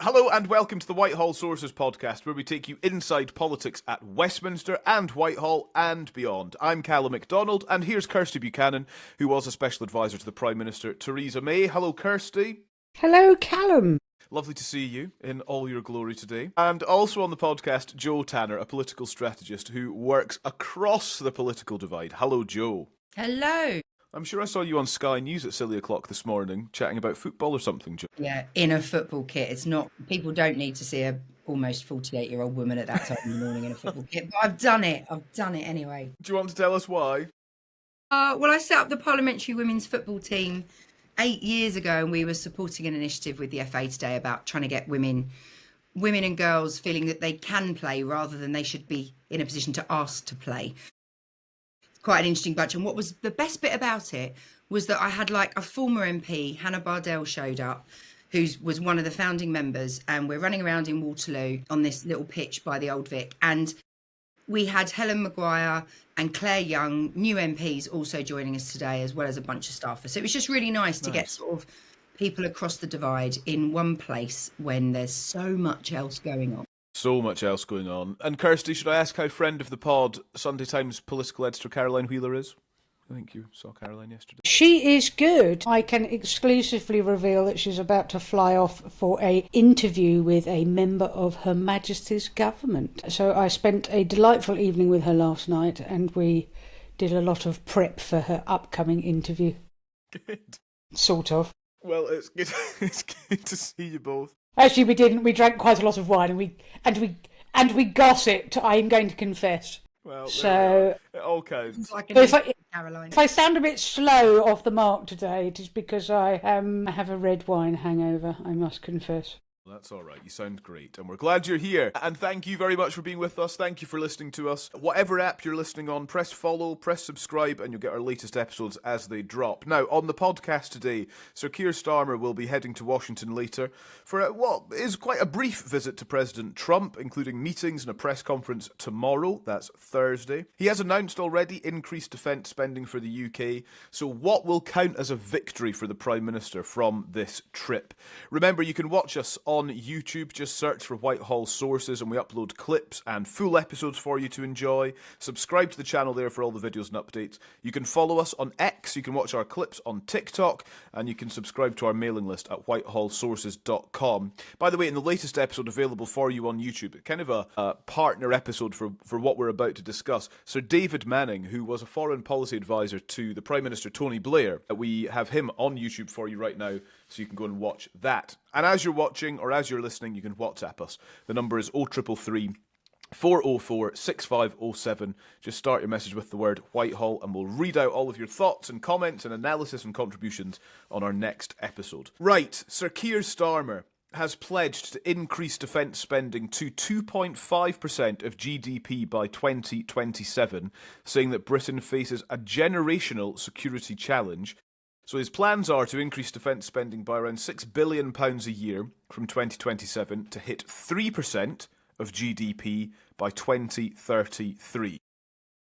Hello and welcome to the Whitehall Sources podcast, where we take you inside politics at Westminster and Whitehall and beyond. I'm Calum MacDonald, and here's Kirsty Buchanan, who was a special advisor to the Prime Minister, Theresa May. Hello, Kirsty. Hello, Calum. Lovely to see you in all your glory today. And also on the podcast, Joe Tanner, a political strategist who works across the political divide. Hello, Joe. Hello. I'm sure I saw you on Sky News at silly o'clock this morning, chatting about football or something, Joe. Yeah, in a football kit. It's not, people don't need to see a almost 48-year-old woman at that time in the morning in a football kit, but I've done it anyway. Do you want to tell us why? Well, I set up the Parliamentary Women's Football Team 8 years ago, and we were supporting an initiative with the FA today about trying to get women and girls feeling that they can play rather than they should be in a position to ask to play. Quite an interesting bunch. And what was the best bit about it was that I had like a former MP, Hannah Bardell, showed up, who was one of the founding members, and we're running around in Waterloo on this little pitch by the Old Vic, and we had Helen Maguire and Claire Young, new MPs, also joining us today, as well as a bunch of staffers. So it was just really nice to get sort of people across the divide in one place when there's so much else going on. So much else going on. And Kirsty, should I ask how friend of the pod, Sunday Times political editor Caroline Wheeler is? I think you saw Caroline yesterday. She is good. I can exclusively reveal that she's about to fly off for an interview with a member of Her Majesty's government. So I spent a delightful evening with her last night, and we did a lot of prep for her upcoming interview. Good. Sort of. Well, it's good. It's good to see you both. Actually, we didn't. We drank quite a lot of wine, and we gossiped. I am going to confess. Well, so it all counts. Like Caroline. If I sound a bit slow off the mark today, it is because I have a red wine hangover, I must confess. That's all right. You sound great. And we're glad you're here. And thank you very much for being with us. Thank you for listening to us. Whatever app you're listening on, press follow, press subscribe, and you'll get our latest episodes as they drop. Now, on the podcast today, Sir Keir Starmer will be heading to Washington later for what is quite a brief visit to President Trump, including meetings and a press conference tomorrow. That's Thursday. He has announced already increased defence spending for the UK. So what will count as a victory for the Prime Minister from this trip? Remember, you can watch us on YouTube. Just search for Whitehall Sources, and we upload clips and full episodes for you to enjoy. Subscribe to the channel there for all the videos and updates. You can follow us on X, you can watch our clips on TikTok, and you can subscribe to our mailing list at whitehallsources.com. By the way, in the latest episode available for you on YouTube, kind of a partner episode for what we're about to discuss, Sir David Manning, who was a foreign policy advisor to the Prime Minister Tony Blair, we have him on YouTube for you right now, so you can go and watch that. And as you're watching or as you're listening, you can WhatsApp us. The number is 0333 404 6507. Just start your message with the word Whitehall, and we'll read out all of your thoughts and comments and analysis and contributions on our next episode. Right, Sir Keir Starmer has pledged to increase defence spending to 2.5% of GDP by 2027, saying that Britain faces a generational security challenge. So his plans are to increase defence spending by around £6 billion a year from 2027 to hit 3% of GDP by 2033.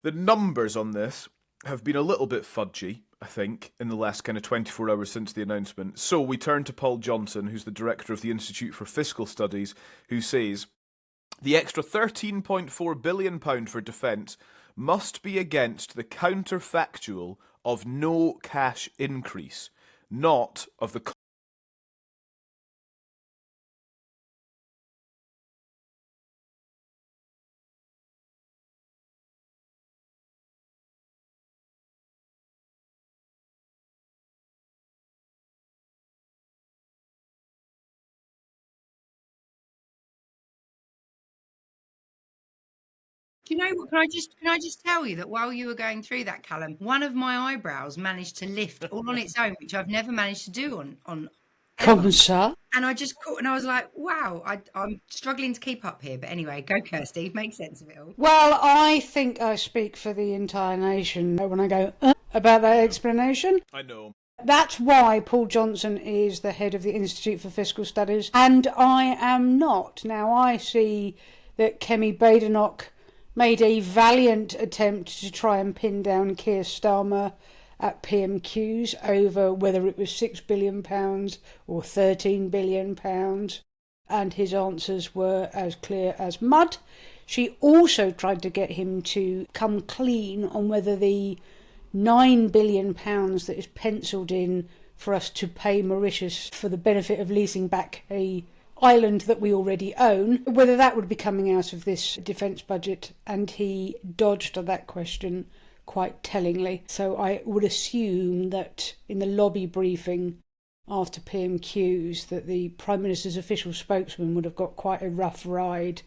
The numbers on this have been a little bit fudgy, I think, in the last kind of 24 hours since the announcement. So we turn to Paul Johnson, who's the director of the Institute for Fiscal Studies, who says the extra £13.4 billion for defence must be against the counterfactual of no cash increase, not of the Do you know what? Can I just tell you that while you were going through that, Callum, one of my eyebrows managed to lift all on its own, which I've never managed to do on Comme ça. And I just caught, and I was like, wow, I'm struggling to keep up here. But anyway, go Kirsty, make sense of it all. Well, I think I speak for the entire nation when I go about that explanation. I know. That's why Paul Johnson is the head of the Institute for Fiscal Studies, and I am not. Now, I see that Kemi Badenoch made a valiant attempt to try and pin down Keir Starmer at PMQs over whether it was £6 billion or £13 billion. and his answers were as clear as mud. She also tried to get him to come clean on whether the £9 billion that is penciled in for us to pay Mauritius for the benefit of leasing back a island that we already own, whether that would be coming out of this defence budget, and he dodged on that question quite tellingly. So I would assume that in the lobby briefing after PMQs that the Prime Minister's official spokesman would have got quite a rough ride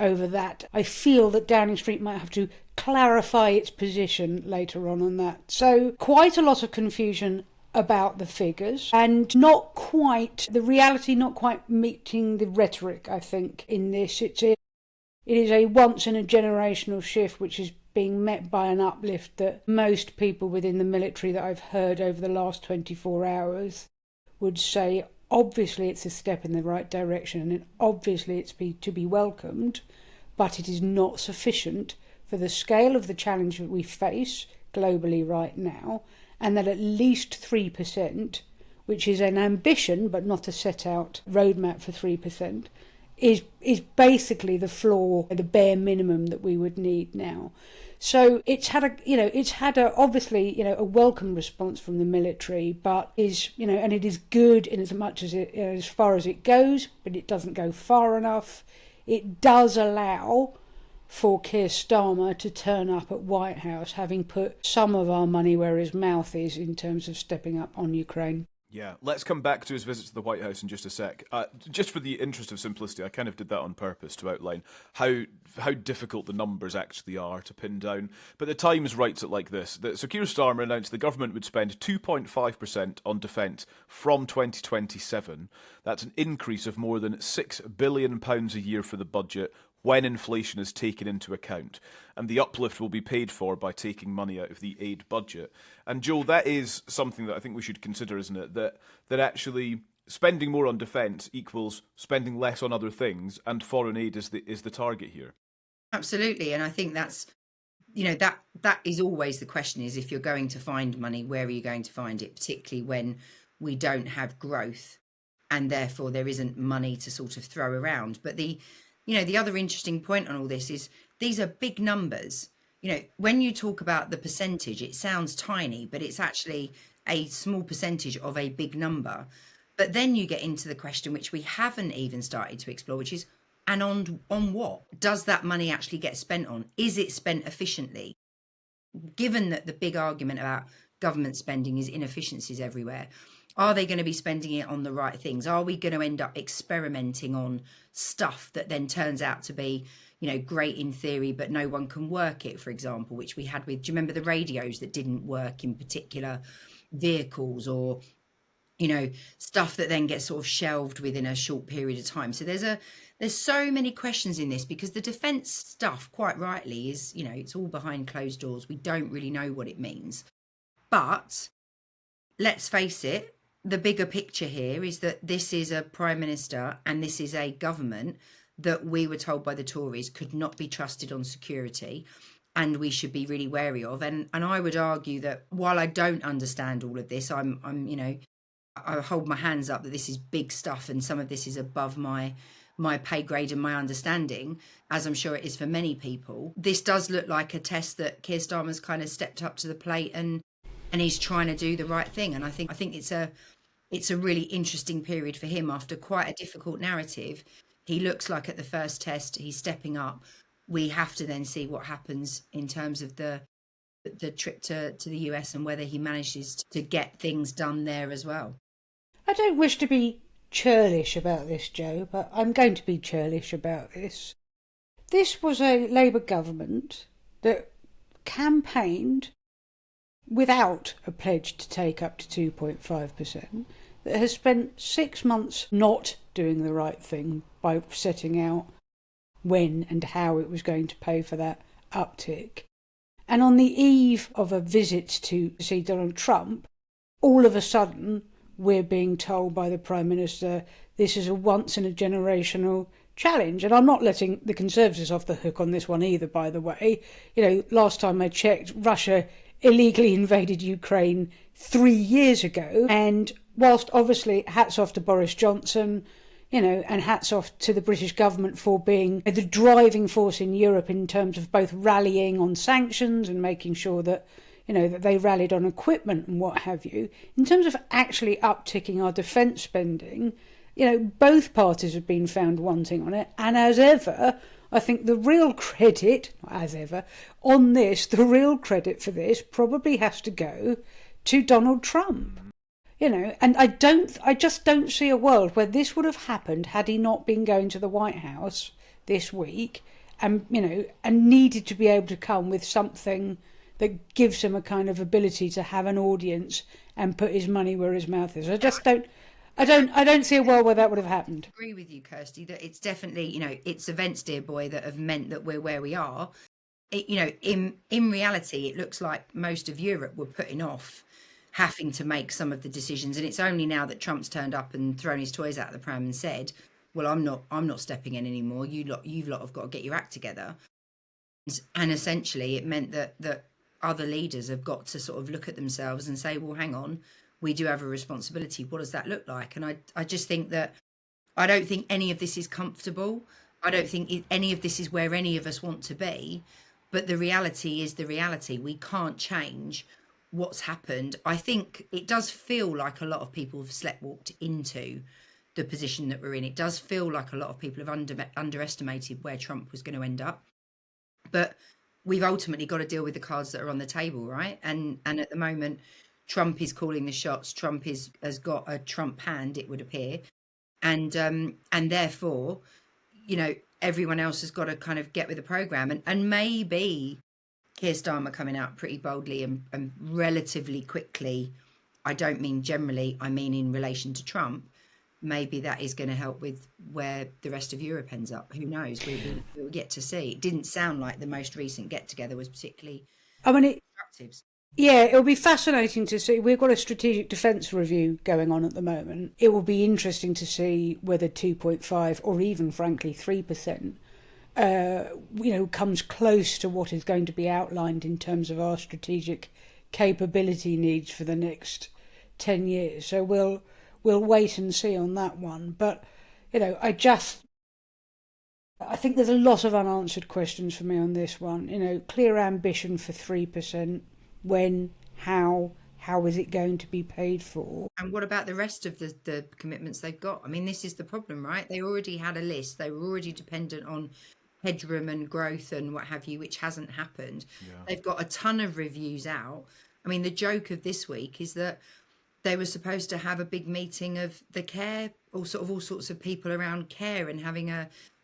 over that. I feel that Downing Street might have to clarify its position later on that. So quite a lot of confusion about the figures, and not quite the reality, not quite meeting the rhetoric, I think, in this. It is a once in a generational shift which is being met by an uplift that most people within the military that I've heard over the last 24 hours would say obviously it's a step in the right direction and obviously it's to be welcomed, but it is not sufficient for the scale of the challenge that we face globally right now, and that at least 3%, which is an ambition but not a set out roadmap for 3%, is basically the floor, the bare minimum that we would need now. So it's had obviously a welcome response from the military, but and it is good in as much as as far as it goes, but it doesn't go far enough. It does allow for Keir Starmer to turn up at White House, having put some of our money where his mouth is in terms of stepping up on Ukraine. Yeah, let's come back to his visit to the White House in just a sec. Just for the interest of simplicity, I kind of did that on purpose to outline how difficult the numbers actually are to pin down. But the Times writes it like this: that Sir Keir Starmer announced the government would spend 2.5% on defence from 2027. That's an increase of more than £6 billion a year for the budget, when inflation is taken into account, and the uplift will be paid for by taking money out of the aid budget. And Joel, that is something that I think we should consider, isn't it? That actually spending more on defence equals spending less on other things, and foreign aid is the target here. Absolutely, and I think that's that is always the question: is if you're going to find money, where are you going to find it? Particularly when we don't have growth, and therefore there isn't money to sort of throw around. But the other interesting point on all this is these are big numbers. When you talk about the percentage, it sounds tiny, but it's actually a small percentage of a big number. But then you get into the question, which we haven't even started to explore, which is, and on what? Does that money actually get spent on? Is it spent efficiently? Given that the big argument about government spending is inefficiencies everywhere, are they going to be spending it on the right things? Are we going to end up experimenting on stuff that then turns out to be, great in theory, but no one can work it, for example, which we had with, do you remember the radios that didn't work in particular vehicles, or, stuff that then gets sort of shelved within a short period of time? So there's so many questions in this, because the defence stuff, quite rightly, is, it's all behind closed doors. We don't really know what it means. But let's face it, the bigger picture here is that this is a Prime Minister and this is a government that we were told by the Tories could not be trusted on security, and we should be really wary of. And I would argue that while I don't understand all of this, I hold my hands up that this is big stuff, and some of this is above my pay grade and my understanding, as I'm sure it is for many people. This does look like a test that Keir Starmer's kind of stepped up to the plate and he's trying to do the right thing. And I think it's a really interesting period for him after quite a difficult narrative. He looks like at the first test he's stepping up. We have to then see what happens in terms of the trip to the US and whether he manages to get things done there as well. I don't wish to be churlish about this, Joe, but I'm going to be churlish about this. This was a Labour government that campaigned without a pledge to take up to 2.5%, that has spent 6 months not doing the right thing by setting out when and how it was going to pay for that uptick. And on the eve of a visit to see Donald Trump, all of a sudden we're being told by the Prime Minister this is a once-in-a-generational challenge. And I'm not letting the Conservatives off the hook on this one either, by the way. Last time I checked, Russia illegally invaded Ukraine 3 years ago. And whilst obviously hats off to Boris Johnson, and hats off to the British government for being the driving force in Europe in terms of both rallying on sanctions and making sure that, that they rallied on equipment and what have you. In terms of actually upticking our defence spending, both parties have been found wanting on it. And as ever, I think the real credit, on this, the real credit for this probably has to go to Donald Trump. And I just don't see a world where this would have happened had he not been going to the White House this week and needed to be able to come with something that gives him a kind of ability to have an audience and put his money where his mouth is. I don't see a world where that would have happened. I agree with you, Kirsty, that it's definitely, it's events, dear boy, that have meant that we're where we are. In reality, it looks like most of Europe were putting off having to make some of the decisions, and it's only now that Trump's turned up and thrown his toys out of the pram and said, well, I'm not stepping in anymore, you lot have got to get your act together. And essentially it meant that other leaders have got to sort of look at themselves and say, well, hang on, we do have a responsibility. What does that look like? And I just think that I don't think any of this is comfortable. I don't think any of this is where any of us want to be, but the reality is the reality. We can't change what's happened. I think it does feel like a lot of people have sleptwalked into the position that we're in. It does feel like a lot of people have underestimated where Trump was going to end up. But we've ultimately got to deal with the cards that are on the table, right? And at the moment, Trump is calling the shots. Trump has got a Trump hand, it would appear. And therefore, everyone else has got to kind of get with the program. And maybe Keir Starmer coming out pretty boldly and relatively quickly, I don't mean generally, I mean in relation to Trump, maybe that is going to help with where the rest of Europe ends up. Who knows? We'll get to see. It didn't sound like the most recent get-together was particularly constructive. Yeah, it'll be fascinating to see. We've got a strategic defence review going on at the moment. It will be interesting to see whether 2.5 or even, frankly, 3%, comes close to what is going to be outlined in terms of our strategic capability needs for the next 10 years. So we'll wait and see on that one. But, I think there's a lot of unanswered questions for me on this one. Clear ambition for 3%. When, how is it going to be paid for? And what about the rest of the commitments they've got? I mean, this is the problem, right? They already had a list. They were already dependent on headroom and growth and what have you, which hasn't happened. Yeah. They've got a ton of reviews out. I mean, the joke of this week is that they were supposed to have a big meeting of the care, all sorts of people around care, and having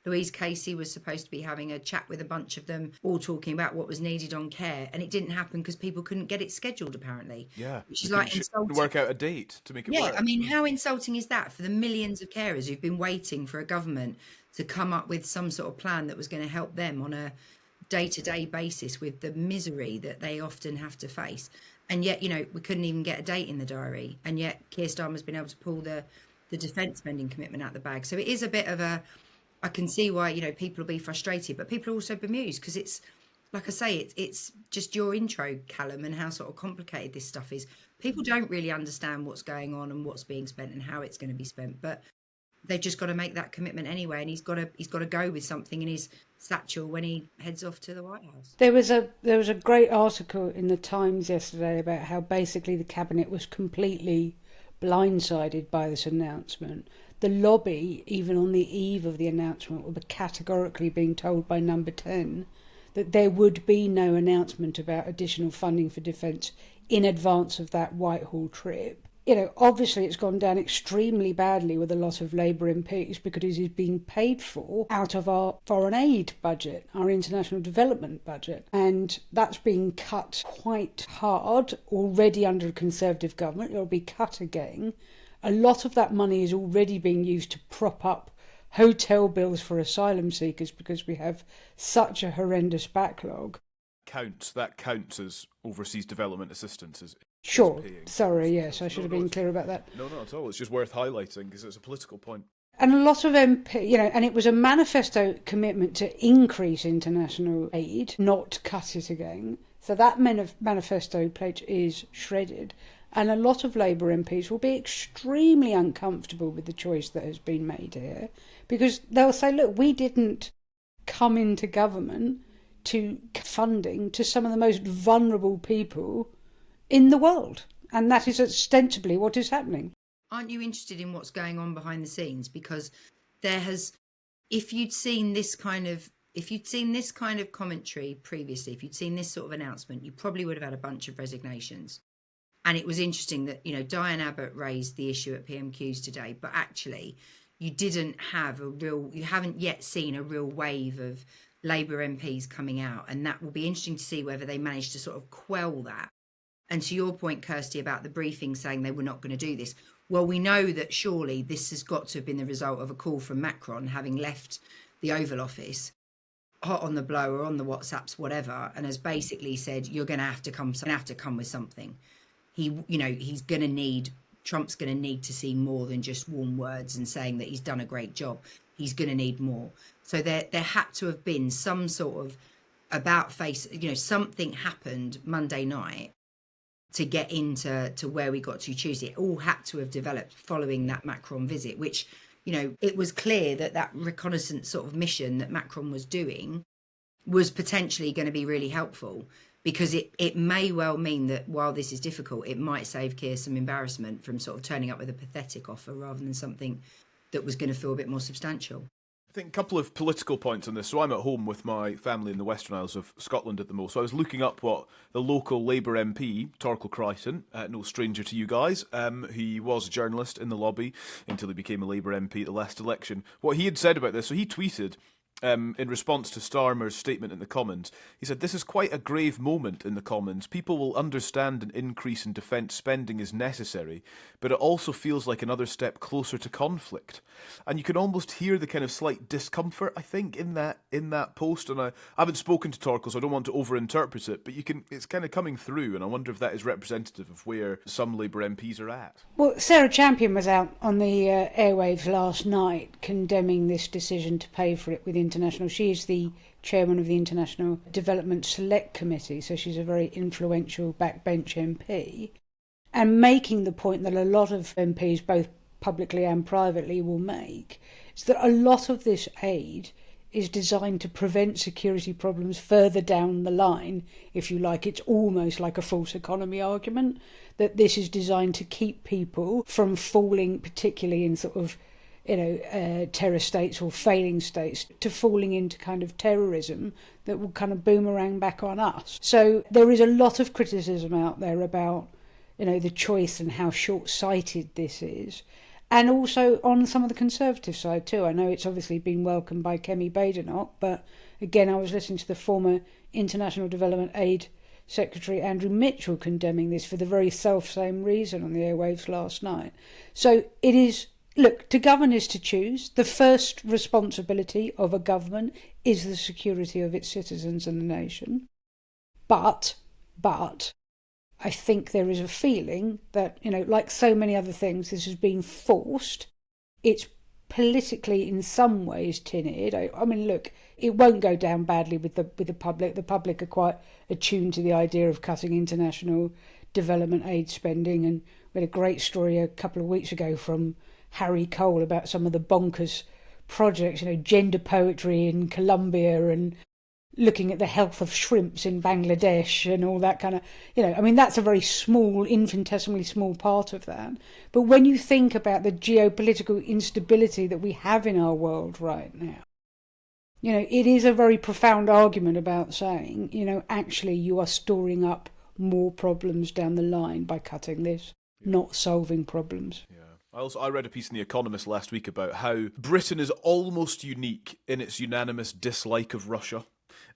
Louise Casey was supposed to be having a chat with a bunch of them, all talking about what was needed on care, and it didn't happen because people couldn't get it scheduled, apparently. Yeah, which is like insulting. Work out a date to make it work. Yeah, I mean, how insulting is that for the millions of carers who've been waiting for a government to come up with some sort of plan that was going to help them on a day-to-day basis with the misery that they often have to face? And yet, we couldn't even get a date in the diary, and yet Keir Starmer's been able to pull the defence spending commitment out the bag. So it is a bit of I can see why, people will be frustrated, but people are also bemused because it's, like I say, it's just your intro, Calum, and how sort of complicated this stuff is. People don't really understand what's going on and what's being spent and how it's going to be spent, but they've just got to make that commitment anyway, and he's got to go with something in his satchel when he heads off to the White House. There was a great article in the Times yesterday about how basically the cabinet was completely blindsided by this announcement. The lobby, even on the eve of the announcement, were categorically being told by Number 10 that there would be no announcement about additional funding for defence in advance of that Whitehall trip. Obviously it's gone down extremely badly with a lot of Labour MPs because it is being paid for out of our foreign aid budget, our international development budget. And that's being cut quite hard already under a Conservative government. It'll be cut again. A lot of that money is already being used to prop up hotel bills for asylum seekers because we have such a horrendous backlog. That counts as overseas development assistance. Sure. Sorry, yes, I should have been clear about that. No, not at all. It's just worth highlighting because it's a political point. And a lot of and it was a manifesto commitment to increase international aid, not cut it again. So that manifesto pledge is shredded. And a lot of Labour MPs will be extremely uncomfortable with the choice that has been made here, because they'll say, look, we didn't come into government to funding to some of the most vulnerable people in the world. And that is ostensibly what is happening. Aren't you interested in what's going on behind the scenes? Because there has, if you'd seen this kind of commentary previously, if you'd seen this sort of announcement, you probably would have had a bunch of resignations. And it was interesting that, Diane Abbott raised the issue at PMQs today, but actually you haven't yet seen a real wave of Labour MPs coming out. And that will be interesting to see whether they manage to sort of quell that. And to your point, Kirsty, about the briefing saying they were not going to do this. Well, we know that surely this has got to have been the result of a call from Macron, having left the Oval Office, hot on the blow or on the WhatsApps, whatever, and has basically said, you're going to have to come with something. Trump's going to need to see more than just warm words and saying that he's done a great job. He's going to need more. So there had to have been some sort of something happened Monday night to get into where we got to Tuesday. It all had to have developed following that Macron visit, which, it was clear that reconnaissance sort of mission that Macron was doing was potentially going to be really helpful, because it may well mean that while this is difficult, it might save Keir some embarrassment from sort of turning up with a pathetic offer rather than something that was going to feel a bit more substantial. I think a couple of political points on this. So I'm at home with my family in the Western Isles of Scotland at the moment. So I was looking up what the local Labour MP, Torquil Crichton, no stranger to you guys, he was a journalist in the lobby until he became a Labour MP at the last election. What he had said about this, so he tweeted, in response to Starmer's statement in the Commons, he said, "This is quite a grave moment in the Commons. People will understand an increase in defence spending is necessary, but it also feels like another step closer to conflict." And you can almost hear the kind of slight discomfort, I think, in that post. And I haven't spoken to Torquil, so I don't want to overinterpret it, but it's kind of coming through, and I wonder if that is representative of where some Labour MPs are at. Well, Sarah Champion was out on the airwaves last night condemning this decision to pay for it with international. She is the chairman of the International Development Select Committee, so she's a very influential backbench MP, and making the point that a lot of MPs, both publicly and privately, will make, is that a lot of this aid is designed to prevent security problems further down the line, if you like. It's almost like a false economy argument, that this is designed to keep people from falling, particularly in sort of terror states or failing states, to falling into kind of terrorism that will kind of boomerang back on us. So there is a lot of criticism out there about, the choice and how short-sighted this is. And also on some of the Conservative side too. I know it's obviously been welcomed by Kemi Badenoch, but again, I was listening to the former International Development Aid Secretary Andrew Mitchell condemning this for the very self-same reason on the airwaves last night. So it is, look, to govern is to choose. The first responsibility of a government is the security of its citizens and the nation. But I think there is a feeling that, like so many other things, this is being forced. It's politically in some ways tin-eared. I mean, look, it won't go down badly with the public. The public are quite attuned to the idea of cutting international development aid spending, and we had a great story a couple of weeks ago from Harry Cole about some of the bonkers projects, gender poetry in Colombia and looking at the health of shrimps in Bangladesh and all that kind of, that's a very small, infinitesimally small part of that. But when you think about the geopolitical instability that we have in our world right now, it is a very profound argument about saying, actually you are storing up more problems down the line by cutting this, not solving problems. Yeah. I read a piece in The Economist last week about how Britain is almost unique in its unanimous dislike of Russia.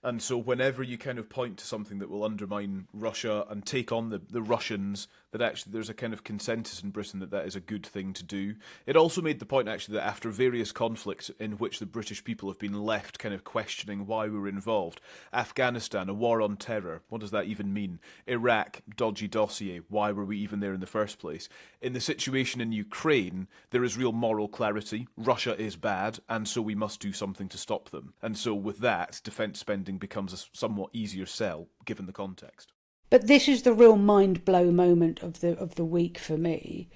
And so whenever you kind of point to something that will undermine Russia and take on the Russians, that actually there's a kind of consensus in Britain that is a good thing to do. It also made the point actually that after various conflicts in which the British people have been left kind of questioning why we were involved, Afghanistan, a war on terror, what does that even mean? Iraq, dodgy dossier, why were we even there in the first place? In the situation in Ukraine, there is real moral clarity. Russia is bad, and so we must do something to stop them. And so with that, defence spending becomes a somewhat easier sell, given the context. But this is the real mind blow moment of the week for me,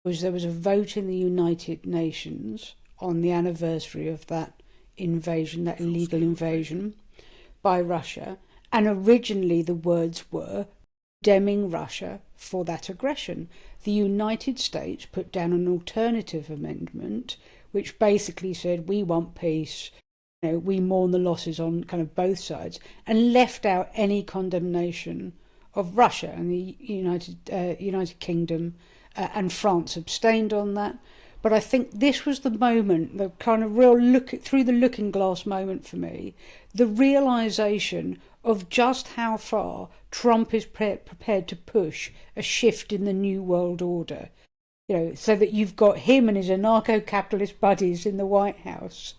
was there was a vote in the United Nations on the anniversary of that invasion, that illegal invasion by Russia, and originally the words were condemning Russia for that aggression. The United States put down an alternative amendment which basically said we want peace, we mourn the losses on kind of both sides, and left out any condemnation of Russia. And the United Kingdom and France abstained on that. But I think this was the moment, the kind of real through the looking glass moment for me, the realisation of just how far Trump is prepared to push a shift in the new world order. So that you've got him and his anarcho-capitalist buddies in the White House,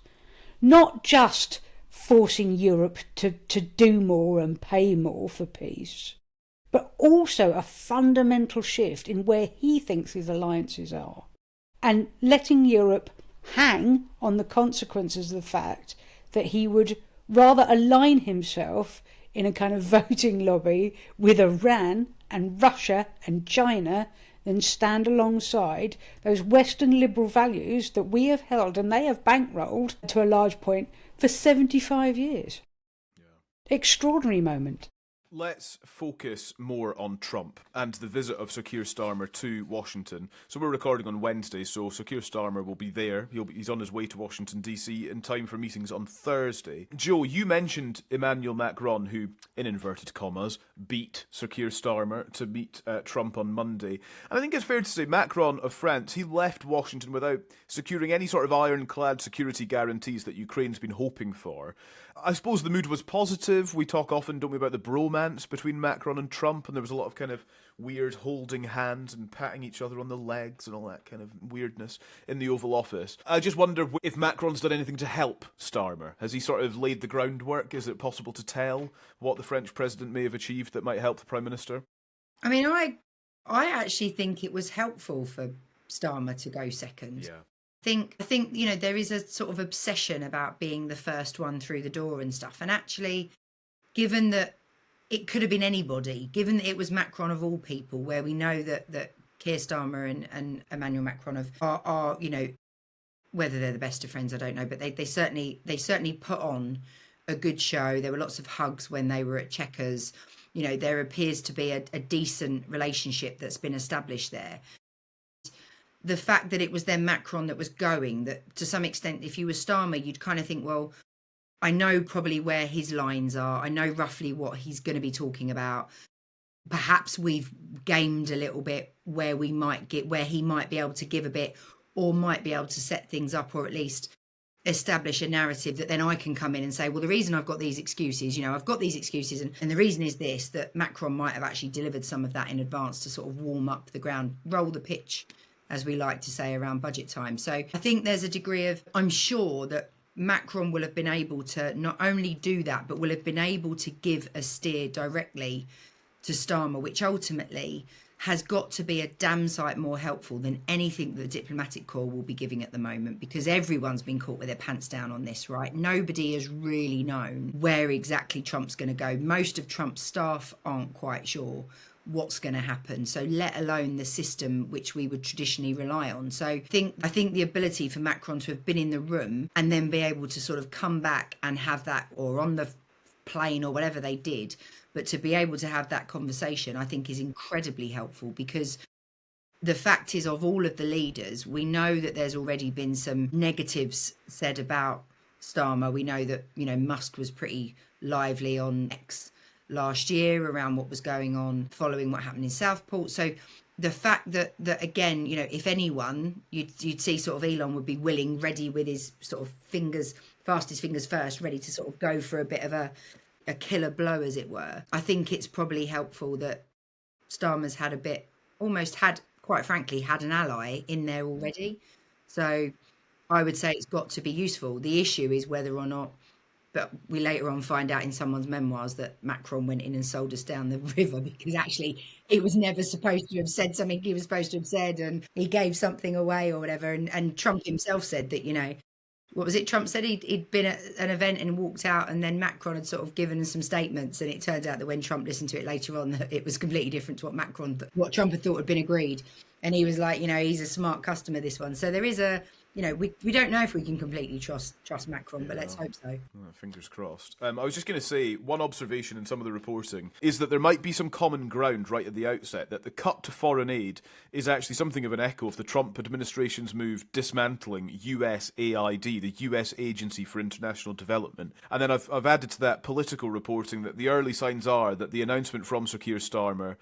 not just forcing Europe to do more and pay more for peace, but also a fundamental shift in where he thinks his alliances are, and letting Europe hang on the consequences of the fact that he would rather align himself in a kind of voting lobby with Iran and Russia and China than stand alongside those Western liberal values that we have held and they have bankrolled to a large point for 75 years. Yeah. Extraordinary moment. Let's focus more on Trump and the visit of Sir Keir Starmer to Washington. So we're recording on Wednesday, so Sir Keir Starmer will be there. He's on his way to Washington, D.C. in time for meetings on Thursday. Joe, you mentioned Emmanuel Macron, who, in inverted commas, beat Sir Keir Starmer to meet Trump on Monday. And I think it's fair to say Macron of France, he left Washington without securing any sort of ironclad security guarantees that Ukraine's been hoping for. I suppose the mood was positive. We talk often, don't we, about the bromance between Macron and Trump, and there was a lot of kind of weird holding hands and patting each other on the legs and all that kind of weirdness in the Oval Office. I just wonder if Macron's done anything to help Starmer. Has he sort of laid the groundwork? Is it possible to tell what the French president may have achieved that might help the Prime Minister? I mean, I actually think it was helpful for Starmer to go second. Yeah. I think there is a sort of obsession about being the first one through the door and stuff. And actually, given that it could have been anybody, given that it was Macron of all people, where we know that Keir Starmer and Emmanuel Macron are whether they're the best of friends, I don't know, but they certainly put on a good show. There were lots of hugs when they were at Chequers. There appears to be a decent relationship that's been established there. The fact that it was then Macron that was going, that to some extent, if you were Starmer, you'd kind of think, well, I know probably where his lines are. I know roughly what he's going to be talking about. Perhaps we've gamed a little bit where he might be able to give a bit, or might be able to set things up, or at least establish a narrative that then I can come in and say, well, the reason I've got these excuses, I've got these excuses, and the reason is this, that Macron might have actually delivered some of that in advance to sort of warm up the ground, roll the pitch, as we like to say around budget time. So I think there's a degree of, I'm sure that Macron will have been able to not only do that, but will have been able to give a steer directly to Starmer, which ultimately has got to be a damn sight more helpful than anything that the diplomatic corps will be giving at the moment, because everyone's been caught with their pants down on this, right? Nobody has really known where exactly Trump's going to go. Most of Trump's staff aren't quite sure what's going to happen, so let alone the system which we would traditionally rely on. So I think the ability for Macron to have been in the room and then be able to sort of come back and have that, or on the plane or whatever they did, but to be able to have that conversation, I think is incredibly helpful, because the fact is, of all of the leaders, we know that there's already been some negatives said about Starmer. We know that Musk was pretty lively on X last year around what was going on following what happened in Southport. So the fact that again, if anyone, you'd see sort of Elon would be willing, ready with his sort of fastest fingers first, ready to sort of go for a bit of a killer blow, as it were. I think it's probably helpful that Starmer's quite frankly, had an ally in there already. So I would say it's got to be useful. The issue is whether or not, but we later on find out in someone's memoirs that Macron went in and sold us down the river, because actually it was never supposed to have said something he was supposed to have said, and he gave something away or whatever. And Trump himself said that, what was it? Trump said he'd been at an event and walked out, and then Macron had sort of given some statements, and it turned out that when Trump listened to it later on, that it was completely different to what Trump had thought had been agreed. And he was like, he's a smart customer, this one. So there is we don't know if we can completely trust Macron, but let's hope so. Oh, fingers crossed. I was just going to say, one observation in some of the reporting is that there might be some common ground right at the outset, that the cut to foreign aid is actually something of an echo of the Trump administration's move dismantling USAID, the US Agency for International Development. And then I've added to that political reporting that the early signs are that the announcement from Sir Keir Starmer,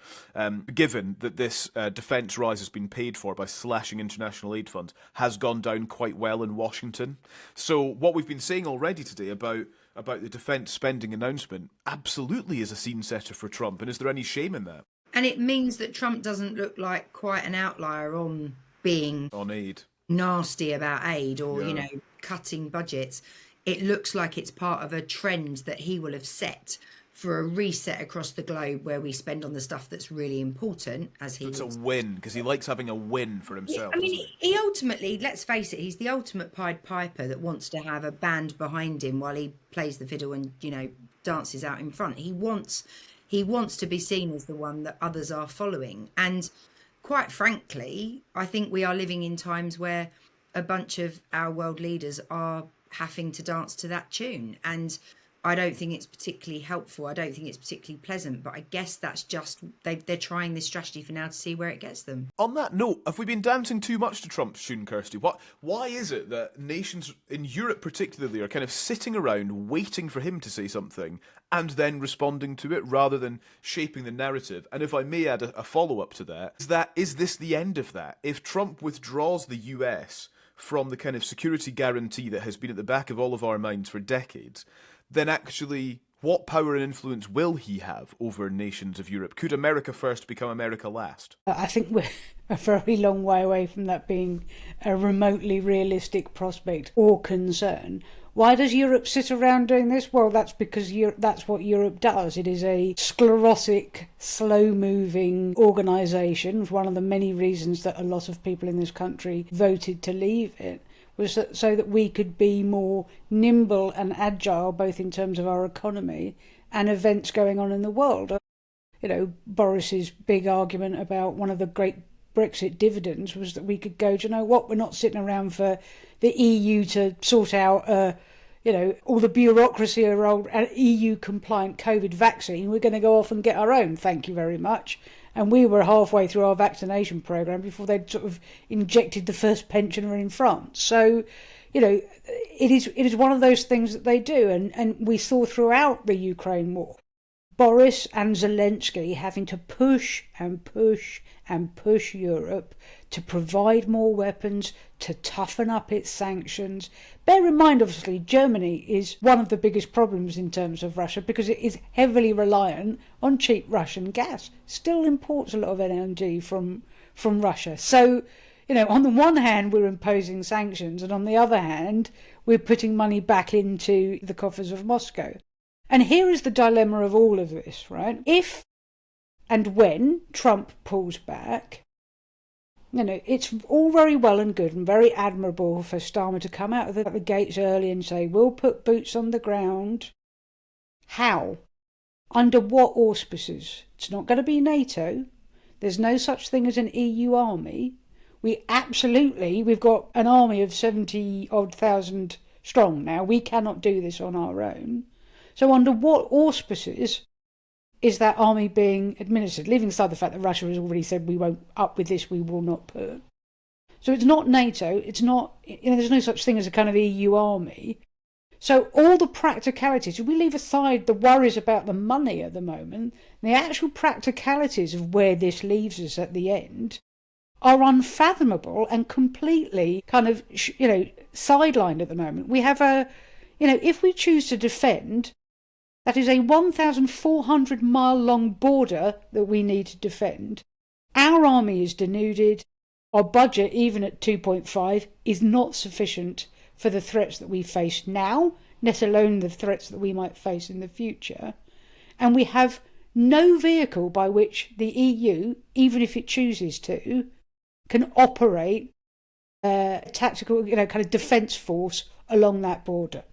given that this defence rise has been paid for by slashing international aid funds, has gone down quite well in Washington. So what we've been saying already today about the defence spending announcement absolutely is a scene setter for Trump. And is there any shame in that? And it means that Trump doesn't look like quite an outlier on being on aid, nasty about aid, or cutting budgets. It looks like it's part of a trend that he will have set for a reset across the globe, where we spend on the stuff that's really important. It's a win, because he likes having a win for himself. I mean, he ultimately, let's face it, he's the ultimate Pied Piper that wants to have a band behind him while he plays the fiddle and dances out in front. He wants to be seen as the one that others are following. And quite frankly, I think we are living in times where a bunch of our world leaders are having to dance to that tune. And I don't think it's particularly helpful. I don't think it's particularly pleasant, but I guess that's just, they're trying this strategy for now to see where it gets them. On that note, have we been dancing too much to Trump's tune, Kirsty? Why is it that nations in Europe particularly are kind of sitting around waiting for him to say something and then responding to it rather than shaping the narrative? And if I may add a follow-up to that, is this the end of that? If Trump withdraws the US from the kind of security guarantee that has been at the back of all of our minds for decades, then actually, what power and influence will he have over nations of Europe? Could America first become America last? I think we're a very long way away from that being a remotely realistic prospect or concern. Why does Europe sit around doing this? Well, that's because that's what Europe does. It is a sclerotic, slow-moving organisation. One of the many reasons that a lot of people in this country voted to leave it was so that we could be more nimble and agile, both in terms of our economy and events going on in the world. Boris's big argument about one of the great Brexit dividends was that we could go, do you know what, we're not sitting around for the EU to sort out, all the bureaucracy around an EU-compliant COVID vaccine. We're going to go off and get our own, thank you very much. And we were halfway through our vaccination programme before they'd sort of injected the first pensioner in France. So, it is one of those things that they do. And we saw throughout the Ukraine war, Boris and Zelensky having to push and push and push Europe to provide more weapons, to toughen up its sanctions. Bear in mind, obviously, Germany is one of the biggest problems in terms of Russia because it is heavily reliant on cheap Russian gas. Still imports a lot of LNG from Russia. So, on the one hand, we're imposing sanctions, and on the other hand, we're putting money back into the coffers of Moscow. And here is the dilemma of all of this, right? If and when Trump pulls back, it's all very well and good and very admirable for Starmer to come out of the gates early and say, we'll put boots on the ground. How? Under what auspices? It's not going to be NATO. There's no such thing as an EU army. We've got an army of 70-odd thousand strong now. We cannot do this on our own. So under what auspices is that army being administered? Leaving aside the fact that Russia has already said we won't up with this, we will not put. So it's not NATO, it's not, there's no such thing as a kind of EU army. So all the practicalities, if we leave aside the worries about the money at the moment, the actual practicalities of where this leaves us at the end are unfathomable and completely kind of, sidelined at the moment. We have if we choose to defend, that is a 1,400 mile long border that we need to defend. Our army is denuded. Our budget, even at 2.5, is not sufficient for the threats that we face now, let alone the threats that we might face in the future. And we have no vehicle by which the EU, even if it chooses to, can operate a tactical, kind of defence force along that border.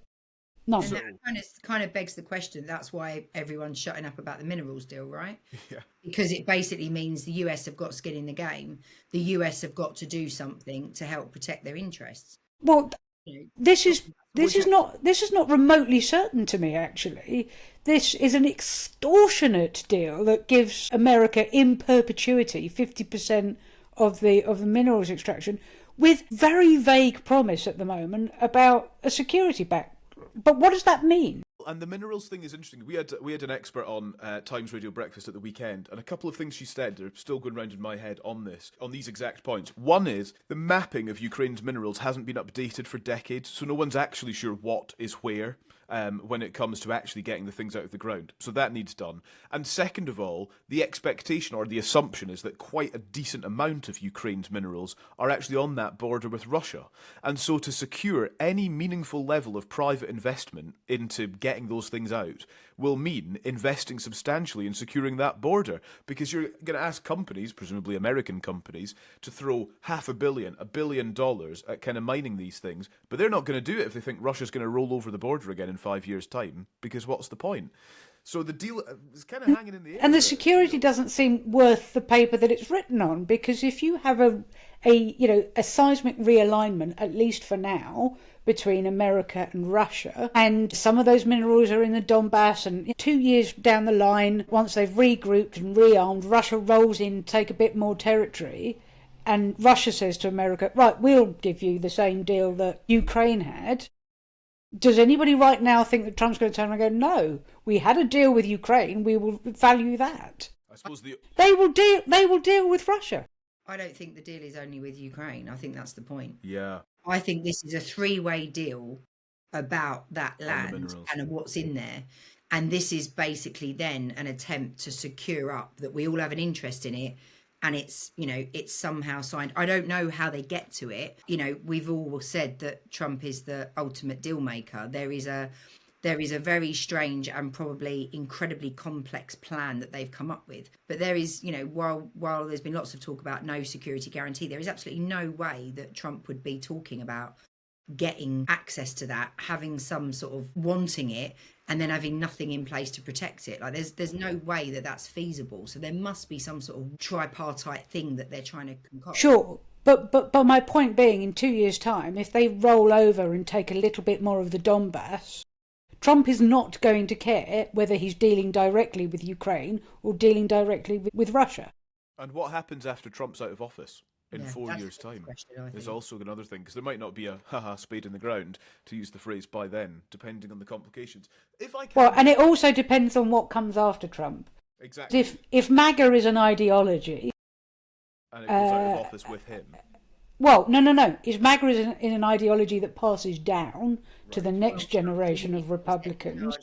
None. And that kind of begs the question. That's why everyone's shutting up about the minerals deal, right? Yeah. Because it basically means the US have got skin in the game. The US have got to do something to help protect their interests. Well, You know, this is not remotely certain to me, actually. This is an extortionate deal that gives America in perpetuity 50% of the minerals extraction, with very vague promise at the moment about a security back. But what does that mean? And the minerals thing is interesting. We had an expert on Times Radio Breakfast at the weekend, and a couple of things she said are still going round in my head on these exact points. One is the mapping of Ukraine's minerals hasn't been updated for decades, so no one's actually sure what is where when it comes to actually getting the things out of the ground. So that needs done. And second of all, the expectation or the assumption is that quite a decent amount of Ukraine's minerals are actually on that border with Russia. And so to secure any meaningful level of private investment into getting those things out will mean investing substantially in securing that border, because you're going to ask companies, presumably American companies, to throw $500 million, $1 billion at kind of mining these things, but they're not going to do it if they think Russia's going to roll over the border again in 5 years' time, because what's the point? So the deal is kind of hanging in the air. And the security doesn't seem worth the paper that it's written on, because if you have a seismic realignment, at least for now, between America and Russia, and some of those minerals are in the Donbass, and 2 years down the line, once they've regrouped and rearmed, Russia rolls in, take a bit more territory, and Russia says to America, right, we'll give you the same deal that Ukraine had. Does anybody right now think that Trump's going to turn around and go, no, we had a deal with Ukraine, we will value that? I suppose They will deal with Russia. I don't think the deal is only with Ukraine. I think that's the point. Yeah. I think this is a three-way deal about that land and what's in there. And this is basically then an attempt to secure up that we all have an interest in it. And it's somehow signed. I don't know how they get to it. We've all said that Trump is the ultimate deal maker. There is a very strange and probably incredibly complex plan that they've come up with. But there is, while there's been lots of talk about no security guarantee, there is absolutely no way that Trump would be talking about getting access to that, having some sort of wanting it, and then having nothing in place to protect it. Like there's no way that that's feasible. So there must be some sort of tripartite thing that they're trying to concoct. Sure. But my point being, in 2 years' time, if they roll over and take a little bit more of the Donbass, Trump is not going to care whether he's dealing directly with Ukraine or dealing directly with Russia. And what happens after Trump's out of office in 4 years' time is also another thing, because there might not be a spade in the ground, to use the phrase, by then, depending on the complications. Well, and it also depends on what comes after Trump. Exactly. If MAGA is an ideology, and it goes out of office with him. Well, no. If MAGA is in an ideology that passes down to the next generation of Republicans,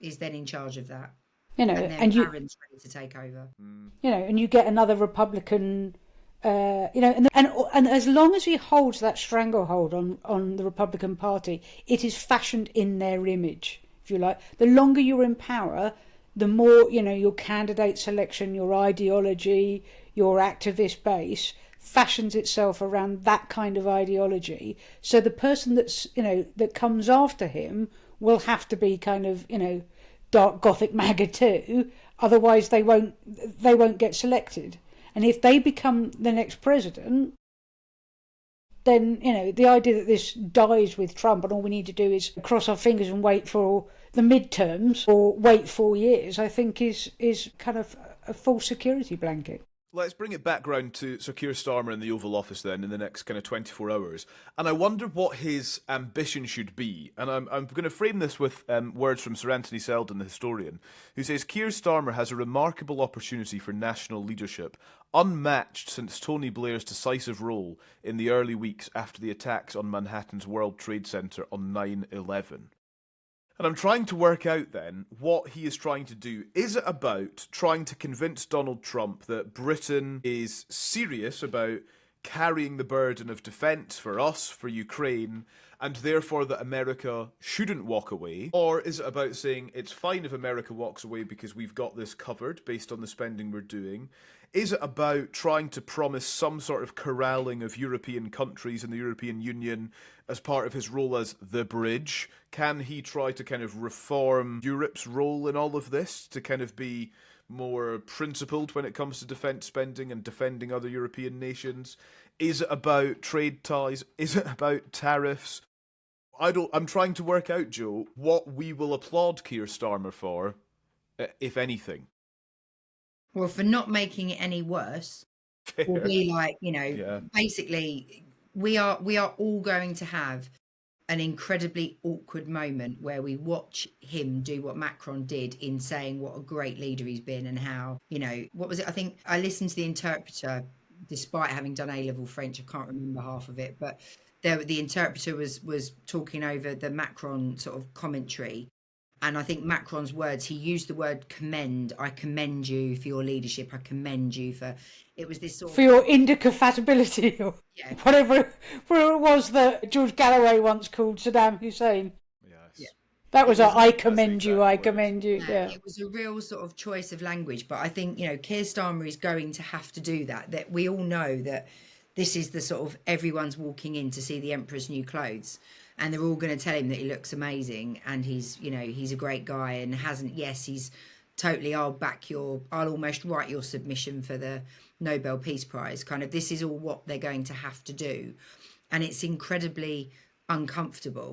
is then in charge of that. And Aaron's ready to take over. And you get another Republican. And as long as he holds that stranglehold on the Republican Party, it is fashioned in their image, if you like. The longer you're in power, the more, your candidate selection, your ideology, your activist base fashions itself around that kind of ideology. So the person that comes after him will have to be kind of, dark Gothic MAGA too. Otherwise they won't get selected. And if they become the next president, then, the idea that this dies with Trump and all we need to do is cross our fingers and wait for the midterms or wait 4 years, I think is kind of a false security blanket. Let's bring it back round to Sir Keir Starmer in the Oval Office then in the next kind of 24 hours. And I wonder what his ambition should be. And I'm going to frame this with words from Sir Anthony Seldon, the historian, who says Keir Starmer has a remarkable opportunity for national leadership, unmatched since Tony Blair's decisive role in the early weeks after the attacks on Manhattan's World Trade Center on 9/11. And I'm trying to work out then what he is trying to do. Is it about trying to convince Donald Trump that Britain is serious about carrying the burden of defence for us, for Ukraine, and therefore that America shouldn't walk away? Or is it about saying it's fine if America walks away because we've got this covered based on the spending we're doing? Is it about trying to promise some sort of corralling of European countries in the European Union as part of his role as the bridge? Can he try to kind of reform Europe's role in all of this to kind of be more principled when it comes to defence spending and defending other European nations? Is it about trade ties? Is it about tariffs? I'm trying to work out, Joe, what we will applaud Keir Starmer for, if anything. Well, for not making it any worse, will be like, basically we are all going to have an incredibly awkward moment where we watch him do what Macron did in saying what a great leader he's been and how, what was it? I think I listened to the interpreter despite having done A-level French. I can't remember half of it, but the interpreter was talking over the Macron sort of commentary. And I think Macron's words, he used the word commend. I commend you for your leadership. I commend you for... It was this sort of... For your indefatigability, or whatever it was that George Galloway once called Saddam Hussein. Yes. Yeah. That was I commend you, I commend you. Yeah. It was a real sort of choice of language. But I think, Keir Starmer is going to have to do that. That we all know that this is the sort of everyone's walking in to see the Emperor's new clothes. And they're all going to tell him that he looks amazing and he's a great guy and he's totally, I'll almost write your submission for the Nobel Peace Prize. Kind of, this is all what they're going to have to do. And it's incredibly uncomfortable.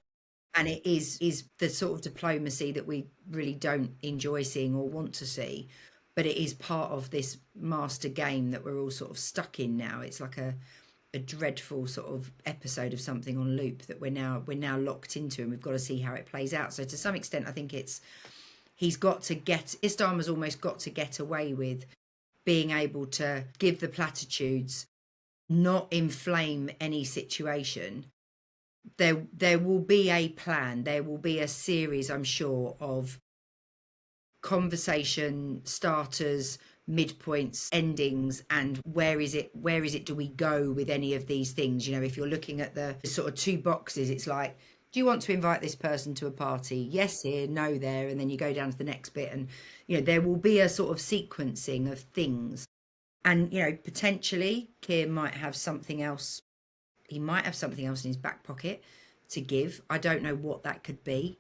And it is the sort of diplomacy that we really don't enjoy seeing or want to see. But it is part of this master game that we're all sort of stuck in now. It's like a dreadful sort of episode of something on loop that we're now locked into, and we've got to see how it plays out. So to some extent, I think Starmer's almost got to get away with being able to give the platitudes, not inflame any situation. There will be a plan. There will be a series, I'm sure, of conversation starters, midpoints, endings, and where is it do we go with any of these things? If you're looking at the sort of two boxes, it's like, do you want to invite this person to a party? Yes here, no there, and then you go down to the next bit, and there will be a sort of sequencing of things. And potentially Keir might have something else. He might have something else in his back pocket to give. I don't know what that could be,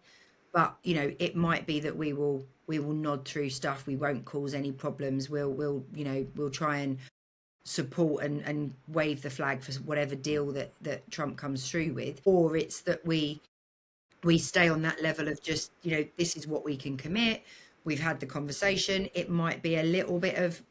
but it might be that we will nod through stuff. We won't cause any problems. We'll try and support and wave the flag for whatever deal that Trump comes through with. Or it's that we stay on that level of just, this is what we can commit. We've had the conversation. It might be a little bit of,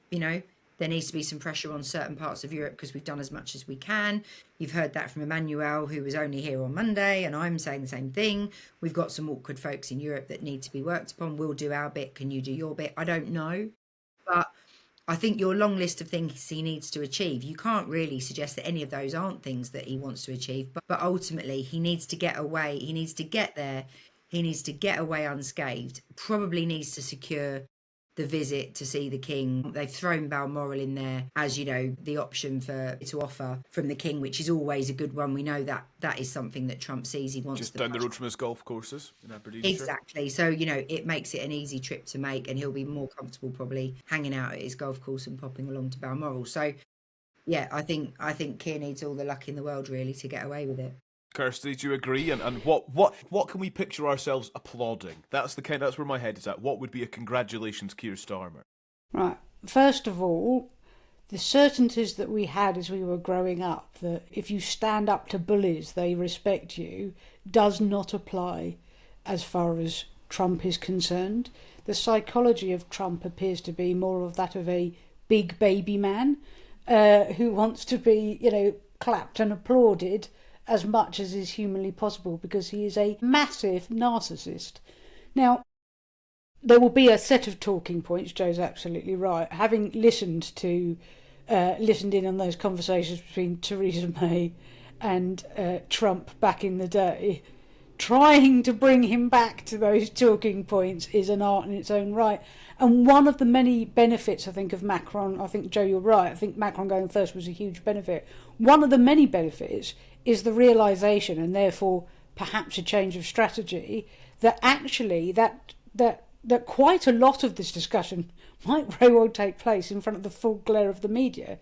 there needs to be some pressure on certain parts of Europe because we've done as much as we can. You've heard that from Emmanuel, who was only here on Monday, and I'm saying the same thing. We've got some awkward folks in Europe that need to be worked upon. We'll do our bit. Can you do your bit? I don't know. But I think your long list of things he needs to achieve, you can't really suggest that any of those aren't things that he wants to achieve. But ultimately, he needs to get away. He needs to get there. He needs to get away unscathed. Probably needs to secure the visit to see the King. They've thrown Balmoral in there as, the option to offer from the King, which is always a good one. We know that is something that Trump sees. He wants just down the road from his golf courses in Aberdeen. Exactly. So, it makes it an easy trip to make, and he'll be more comfortable probably hanging out at his golf course and popping along to Balmoral. So, yeah, I think Keir needs all the luck in the world really to get away with it. Kirsty, do you agree? And what can we picture ourselves applauding? That's where my head is at. What would be a congratulations, Keir Starmer? Right. First of all, the certainties that we had as we were growing up, that if you stand up to bullies, they respect you, does not apply as far as Trump is concerned. The psychology of Trump appears to be more of that of a big baby man who wants to be, clapped and applauded as much as is humanly possible, because he is a massive narcissist. Now, there will be a set of talking points. Joe's absolutely right. Having listened in on those conversations between Theresa May and Trump back in the day, trying to bring him back to those talking points is an art in its own right. And one of the many benefits, I think, of Macron, I think, Joe, you're right, I think Macron going first was a huge benefit. One of the many benefits is the realisation, and therefore perhaps a change of strategy, that actually that quite a lot of this discussion might very well take place in front of the full glare of the media.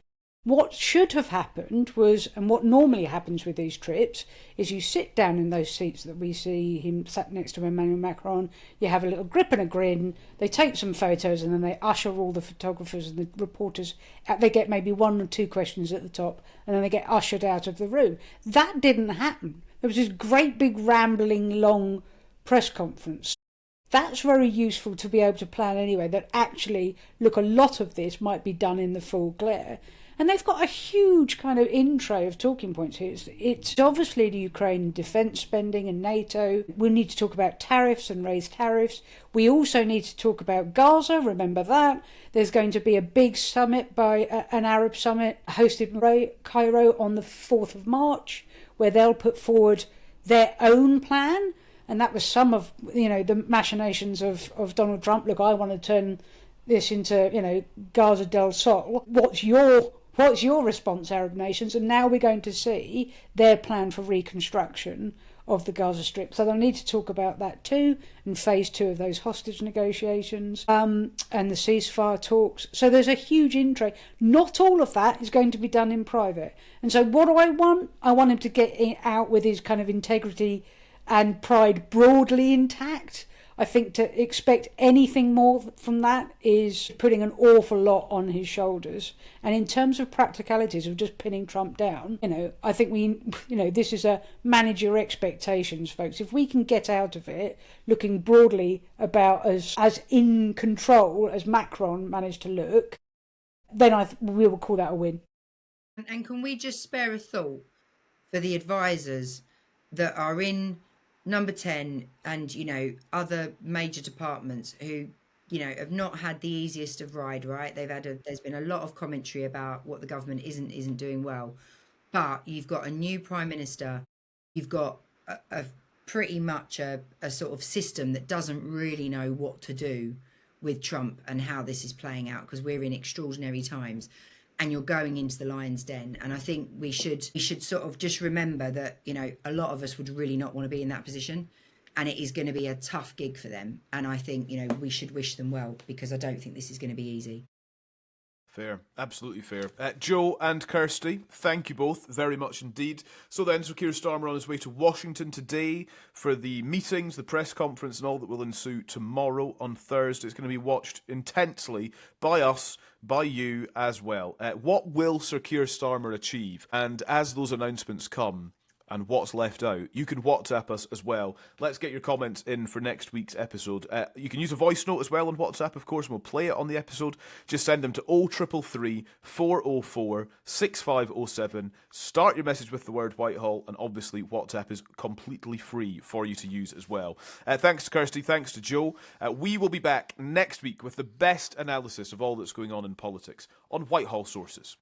What should have happened was, and what normally happens with these trips, is you sit down in those seats that we see him sat next to Emmanuel Macron, you have a little grip and a grin, they take some photos, and then they usher all the photographers and the reporters out. They get maybe 1 or 2 questions at the top, and then they get ushered out of the room. That didn't happen. There was this great big rambling long press conference. That's very useful to be able to plan anyway, that actually, look, a lot of this might be done in the full glare. And they've got a huge kind of intro of talking points here. It's obviously the Ukraine defence spending and NATO. We need to talk about tariffs and raise tariffs. We also need to talk about Gaza, remember that. There's going to be a big summit, an Arab summit hosted in Cairo on the 4th of March, where they'll put forward their own plan. And that was some of, the machinations of Donald Trump. Look, I want to turn this into, Gaza del Sol. What's your response, Arab nations? And now we're going to see their plan for reconstruction of the Gaza Strip. So they'll need to talk about that too, and phase 2 of those hostage negotiations, and the ceasefire talks. So there's a huge intro. Not all of that is going to be done in private. And so what do I want? I want him to get out with his kind of integrity and pride broadly intact. I think to expect anything more from that is putting an awful lot on his shoulders. And in terms of practicalities of just pinning Trump down, I think this is a manage your expectations, folks. If we can get out of it looking broadly about as in control as Macron managed to look, then we will call that a win. And can we just spare a thought for the advisors that are in Number 10 and, other major departments who, have not had the easiest of ride, right? There's been a lot of commentary about what the government isn't doing well. But you've got a new prime minister. You've got a pretty much a sort of system that doesn't really know what to do with Trump and how this is playing out, because we're in extraordinary times. And you're going into the lion's den. And I think we should sort of just remember that, a lot of us would really not want to be in that position. And it is going to be a tough gig for them. And I think, we should wish them well, because I don't think this is going to be easy. Fair, absolutely fair. Joe and Kirsty, thank you both very much indeed. So then, Sir Keir Starmer on his way to Washington today for the meetings, the press conference and all that will ensue tomorrow on Thursday. It's going to be watched intensely by us, by you as well. What will Sir Keir Starmer achieve? And as those announcements come, and what's left out, you can WhatsApp us as well. Let's get your comments in for next week's episode. You can use a voice note as well on WhatsApp, of course, and we'll play it on the episode. Just send them to 0333 404 6507. Start your message with the word Whitehall, and obviously WhatsApp is completely free for you to use as well. Thanks to Kirsty, thanks to Joe. We will be back next week with the best analysis of all that's going on in politics on Whitehall Sources.